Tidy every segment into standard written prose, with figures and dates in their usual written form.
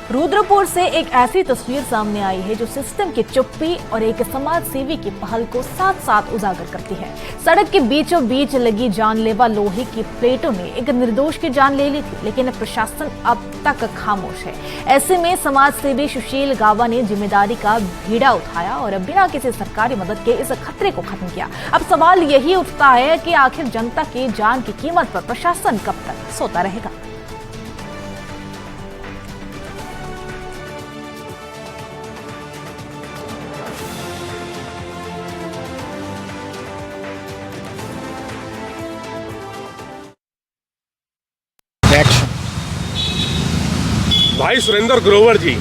रुद्रपुर से एक ऐसी तस्वीर सामने आई है जो सिस्टम की चुप्पी और एक समाज सेवी की पहल को साथ साथ उजागर करती है। सड़क के बीचों बीच लगी जानलेवा लोहे की प्लेटों ने एक निर्दोष की जान ले ली थी, लेकिन प्रशासन अब तक खामोश है। ऐसे में समाज सेवी सुशील गावा ने जिम्मेदारी का बीड़ा उठाया और बिना किसी सरकारी मदद के इस खतरे को खत्म किया। अब सवाल यही उठता है कि आखिर जनता की जान की कीमत पर प्रशासन कब तक सोता रहेगा। भाई सुरेंद्र ग्रोवर जी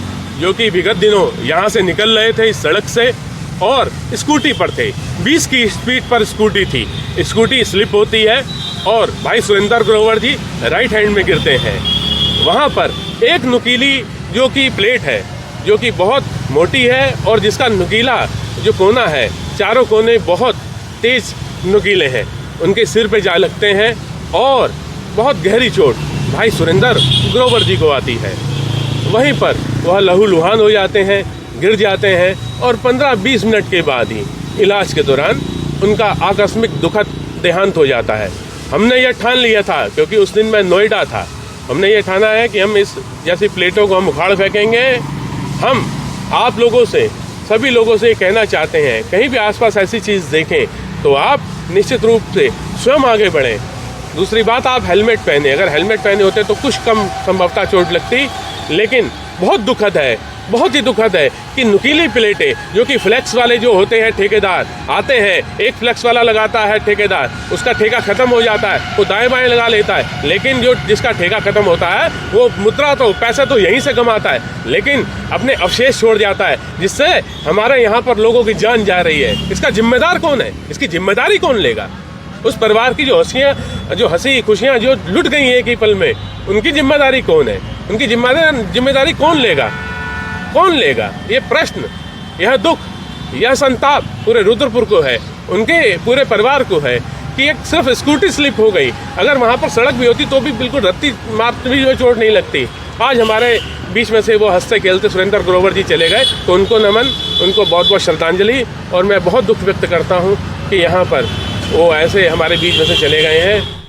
जो कि विगत दिनों यहाँ से निकल रहे थे इस सड़क से और स्कूटी पर थे, 20 की स्पीड पर स्कूटी थी। स्कूटी स्लिप होती है और भाई सुरेंद्र ग्रोवर जी राइट हैंड में गिरते हैं। वहाँ पर एक नुकीली जो कि प्लेट है जो कि बहुत मोटी है और जिसका नुकीला जो कोना है, चारों कोने बहुत तेज नुकीले हैं, उनके सिर पे जा लगते हैं और बहुत गहरी चोट भाई सुरेंद्र ग्रोवर जी को आती है। वहीं पर वह लहूलुहान हो जाते हैं, गिर जाते हैं और 15-20 मिनट के बाद ही इलाज के दौरान उनका आकस्मिक दुखद देहांत हो जाता है। हमने ये ठान लिया था, क्योंकि उस दिन मैं नोएडा था, हमने ये ठाना है कि हम इस जैसी प्लेटों को हम उखाड़ फेंकेंगे। हम आप लोगों से, सभी लोगों से कहना चाहते हैं, कहीं भी आसपास ऐसी चीज़ देखें तो आप निश्चित रूप से स्वयं आगे बढ़ें। दूसरी बात, आप हेलमेट पहने, अगर हेलमेट पहने होते तो कुछ कम संभवतः चोट लगती, लेकिन बहुत दुखद है, बहुत ही दुखद है कि नुकीली प्लेटें जो कि फ्लेक्स वाले जो होते हैं ठेकेदार आते हैं, एक फ्लेक्स वाला लगाता है ठेकेदार, उसका ठेका खत्म हो जाता है, वो दाएं बाएं लगा लेता है, लेकिन जो जिसका ठेका खत्म होता है वो मुद्रा तो पैसा तो यहीं से कमाता है, लेकिन अपने अवशेष छोड़ जाता है, जिससे हमारे यहाँ पर लोगों की जान जा रही है। इसका जिम्मेदार कौन है? इसकी जिम्मेदारी कौन लेगा? उस परिवार की जो हंसी खुशियां जो लुट गई एक ही पल में, उनकी जिम्मेदारी कौन है? उनकी जिम्मेदारी कौन लेगा? कौन लेगा? ये प्रश्न, यह दुख, यह संताप पूरे रुद्रपुर को है, उनके पूरे परिवार को है कि एक सिर्फ स्कूटी स्लिप हो गई। अगर वहां पर सड़क भी होती तो भी बिल्कुल रत्ती मात्र भी जो चोट नहीं लगती। आज हमारे बीच में से वो हंसते खेलते सुरेंद्र ग्रोवर जी चले गए, तो उनको नमन, उनको बहुत बहुत श्रद्धांजलि। और मैं बहुत दुख व्यक्त करता हूँ कि यहाँ पर वो ऐसे हमारे बीच में से चले गए हैं।